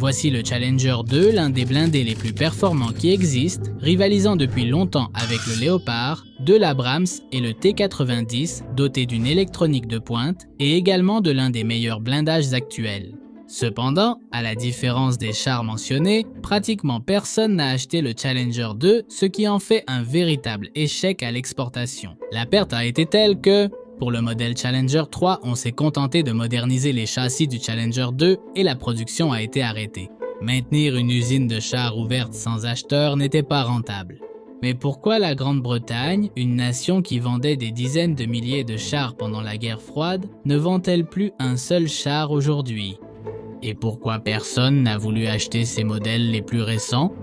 Voici le Challenger 2, l'un des blindés les plus performants qui existent, rivalisant depuis longtemps avec le Léopard, de l'Abrams et le T-90, doté d'une électronique de pointe et également de l'un des meilleurs blindages actuels. Cependant, à la différence des chars mentionnés, pratiquement personne n'a acheté le Challenger 2, ce qui en fait un véritable échec à l'exportation. La perte a été telle que, pour le modèle Challenger 3, on s'est contenté de moderniser les châssis du Challenger 2 et la production a été arrêtée. Maintenir une usine de chars ouverte sans acheteur n'était pas rentable. Mais pourquoi la Grande-Bretagne, une nation qui vendait des dizaines de milliers de chars pendant la guerre froide, ne vend-elle plus un seul char aujourd'hui? Et pourquoi personne n'a voulu acheter ces modèles les plus récents?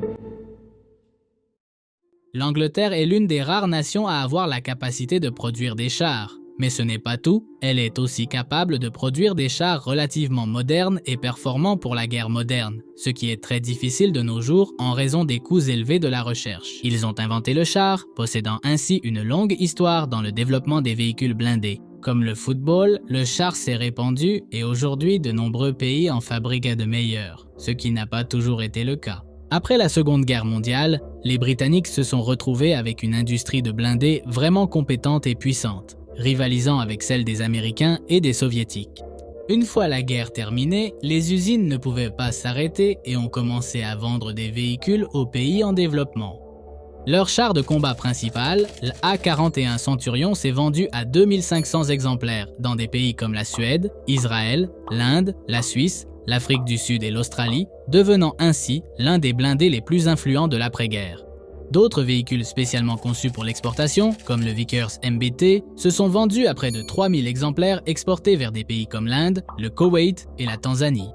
L'Angleterre est l'une des rares nations à avoir la capacité de produire des chars. Mais ce n'est pas tout, elle est aussi capable de produire des chars relativement modernes et performants pour la guerre moderne, ce qui est très difficile de nos jours en raison des coûts élevés de la recherche. Ils ont inventé le char, possédant ainsi une longue histoire dans le développement des véhicules blindés. Comme le football, le char s'est répandu et aujourd'hui de nombreux pays en fabriquent de meilleurs, ce qui n'a pas toujours été le cas. Après la Seconde Guerre mondiale, les Britanniques se sont retrouvés avec une industrie de blindés vraiment compétente et puissante, rivalisant avec celle des Américains et des Soviétiques. Une fois la guerre terminée, les usines ne pouvaient pas s'arrêter et ont commencé à vendre des véhicules aux pays en développement. Leur char de combat principal, l'A-41 Centurion, s'est vendu à 2500 exemplaires dans des pays comme la Suède, Israël, l'Inde, la Suisse, l'Afrique du Sud et l'Australie, devenant ainsi l'un des blindés les plus influents de l'après-guerre. D'autres véhicules spécialement conçus pour l'exportation, comme le Vickers MBT, se sont vendus à près de 3000 exemplaires exportés vers des pays comme l'Inde, le Koweït et la Tanzanie.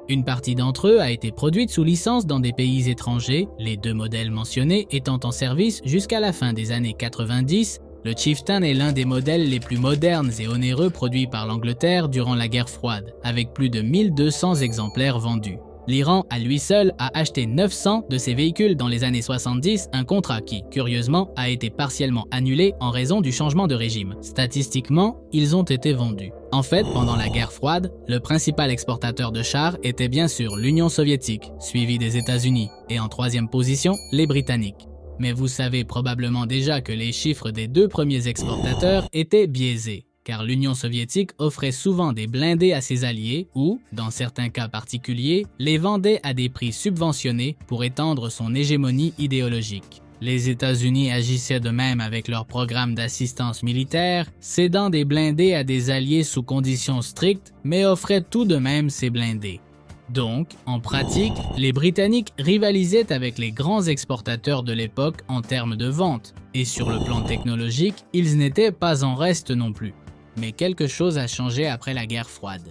Une partie d'entre eux a été produite sous licence dans des pays étrangers, les deux modèles mentionnés étant en service jusqu'à la fin des années 90. Le Chieftain est l'un des modèles les plus modernes et onéreux produits par l'Angleterre durant la guerre froide, avec plus de 1200 exemplaires vendus. L'Iran, à lui seul, a acheté 900 de ces véhicules dans les années 70, un contrat qui, curieusement, a été partiellement annulé en raison du changement de régime. Statistiquement, ils ont été vendus. En fait, pendant la guerre froide, le principal exportateur de chars était bien sûr l'Union soviétique, suivi des États-Unis, et en troisième position, les Britanniques. Mais vous savez probablement déjà que les chiffres des deux premiers exportateurs étaient biaisés, car l'Union soviétique offrait souvent des blindés à ses alliés ou, dans certains cas particuliers, les vendait à des prix subventionnés pour étendre son hégémonie idéologique. Les États-Unis agissaient de même avec leur programme d'assistance militaire, cédant des blindés à des alliés sous conditions strictes, mais offraient tout de même ces blindés. Donc, en pratique, les Britanniques rivalisaient avec les grands exportateurs de l'époque en termes de vente, et sur le plan technologique, ils n'étaient pas en reste non plus. Mais quelque chose a changé après la guerre froide.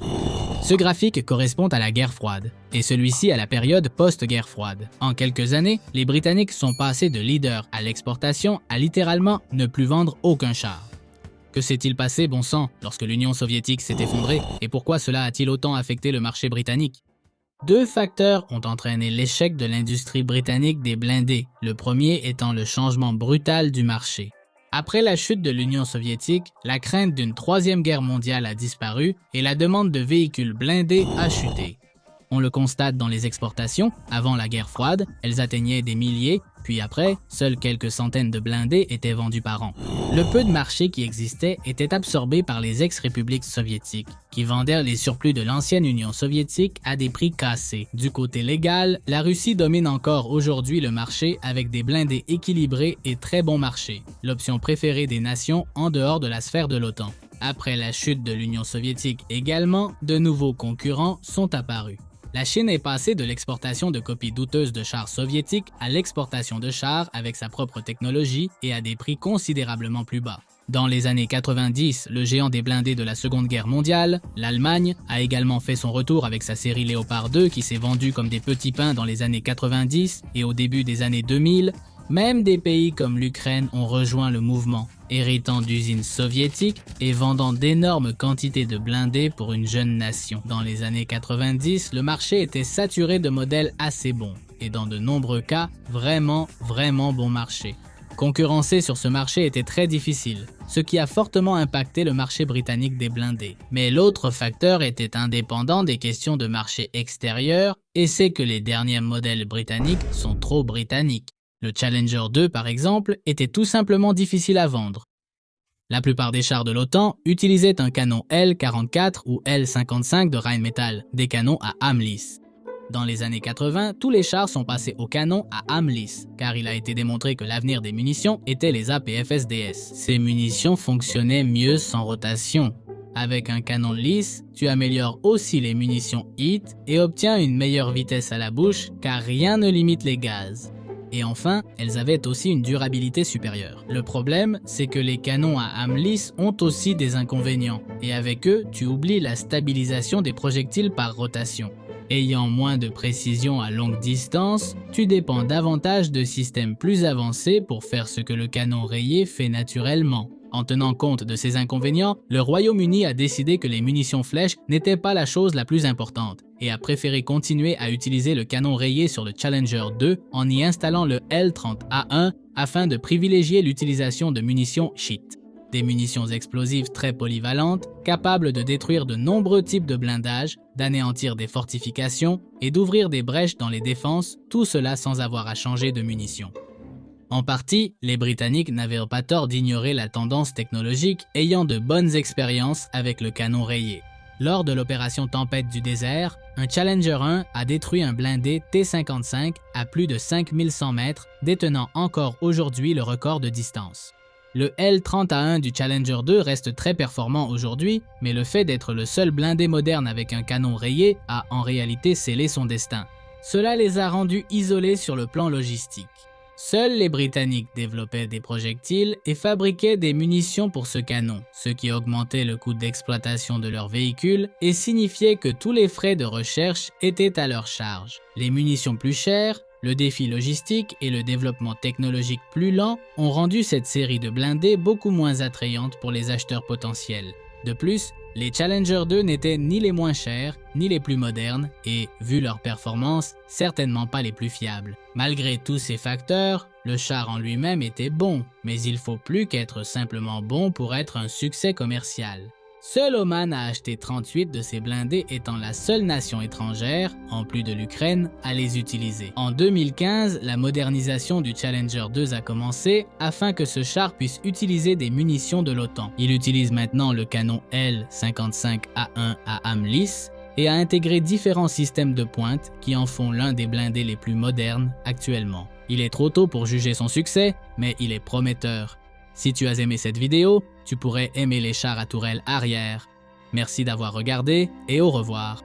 Ce graphique correspond à la guerre froide, et celui-ci à la période post-guerre froide. En quelques années, les Britanniques sont passés de leader à l'exportation à littéralement ne plus vendre aucun char. Que s'est-il passé, bon sang, lorsque l'Union soviétique s'est effondrée, et pourquoi cela a-t-il autant affecté le marché britannique? Deux facteurs ont entraîné l'échec de l'industrie britannique des blindés, le premier étant le changement brutal du marché. Après la chute de l'Union soviétique, la crainte d'une troisième guerre mondiale a disparu et la demande de véhicules blindés a chuté. On le constate dans les exportations. Avant la guerre froide, elles atteignaient des milliers, puis après, seules quelques centaines de blindés étaient vendus par an. Le peu de marché qui existait était absorbé par les ex-républiques soviétiques, qui vendaient les surplus de l'ancienne Union soviétique à des prix cassés. Du côté légal, la Russie domine encore aujourd'hui le marché avec des blindés équilibrés et très bon marché, l'option préférée des nations en dehors de la sphère de l'OTAN. Après la chute de l'Union soviétique également, de nouveaux concurrents sont apparus. La Chine est passée de l'exportation de copies douteuses de chars soviétiques à l'exportation de chars avec sa propre technologie et à des prix considérablement plus bas. Dans les années 90, le géant des blindés de la Seconde Guerre mondiale, l'Allemagne, a également fait son retour avec sa série Léopard 2 qui s'est vendue comme des petits pains dans les années 90 et au début des années 2000. Même des pays comme l'Ukraine ont rejoint le mouvement, héritant d'usines soviétiques et vendant d'énormes quantités de blindés pour une jeune nation. Dans les années 90, le marché était saturé de modèles assez bons, et dans de nombreux cas, vraiment bon marché. Concurrencer sur ce marché était très difficile, ce qui a fortement impacté le marché britannique des blindés. Mais l'autre facteur était indépendant des questions de marché extérieur, et c'est que les derniers modèles britanniques sont trop britanniques. Le Challenger 2, par exemple, était tout simplement difficile à vendre. La plupart des chars de l'OTAN utilisaient un canon L-44 ou L-55 de Rheinmetall, des canons à âme lisse. Dans les années 80, tous les chars sont passés au canon à âme lisse, car il a été démontré que l'avenir des munitions était les APFSDS. Ces munitions fonctionnaient mieux sans rotation. Avec un canon lisse, tu améliores aussi les munitions hit et obtiens une meilleure vitesse à la bouche, car rien ne limite les gaz. Et enfin, elles avaient aussi une durabilité supérieure. Le problème, c'est que les canons à âme lisse ont aussi des inconvénients, et avec eux, tu oublies la stabilisation des projectiles par rotation. Ayant moins de précision à longue distance, tu dépends davantage de systèmes plus avancés pour faire ce que le canon rayé fait naturellement. En tenant compte de ces inconvénients, le Royaume-Uni a décidé que les munitions flèches n'étaient pas la chose la plus importante et a préféré continuer à utiliser le canon rayé sur le Challenger 2 en y installant le L30A1 afin de privilégier l'utilisation de munitions SHIT. Des munitions explosives très polyvalentes, capables de détruire de nombreux types de blindage, d'anéantir des fortifications et d'ouvrir des brèches dans les défenses, tout cela sans avoir à changer de munitions. En partie, les Britanniques n'avaient pas tort d'ignorer la tendance technologique ayant de bonnes expériences avec le canon rayé. Lors de l'opération Tempête du désert, un Challenger 1 a détruit un blindé T-55 à plus de 5100 mètres, détenant encore aujourd'hui le record de distance. Le L30A1 du Challenger 2 reste très performant aujourd'hui, mais le fait d'être le seul blindé moderne avec un canon rayé a en réalité scellé son destin. Cela les a rendus isolés sur le plan logistique. Seuls les Britanniques développaient des projectiles et fabriquaient des munitions pour ce canon, ce qui augmentait le coût d'exploitation de leurs véhicules et signifiait que tous les frais de recherche étaient à leur charge. Les munitions plus chères, le défi logistique et le développement technologique plus lent ont rendu cette série de blindés beaucoup moins attrayante pour les acheteurs potentiels. De plus, les Challenger 2 n'étaient ni les moins chers, ni les plus modernes et, vu leur performance, certainement pas les plus fiables. Malgré tous ces facteurs, le char en lui-même était bon, mais il faut plus qu'être simplement bon pour être un succès commercial. Seul Oman a acheté 38 de ces blindés, étant la seule nation étrangère, en plus de l'Ukraine, à les utiliser. En 2015, la modernisation du Challenger 2 a commencé afin que ce char puisse utiliser des munitions de l'OTAN. Il utilise maintenant le canon L55A1 à âme lisse et a intégré différents systèmes de pointe qui en font l'un des blindés les plus modernes actuellement. Il est trop tôt pour juger son succès, mais il est prometteur. Si tu as aimé cette vidéo, tu pourrais aimer les chars à tourelle arrière. Merci d'avoir regardé et au revoir.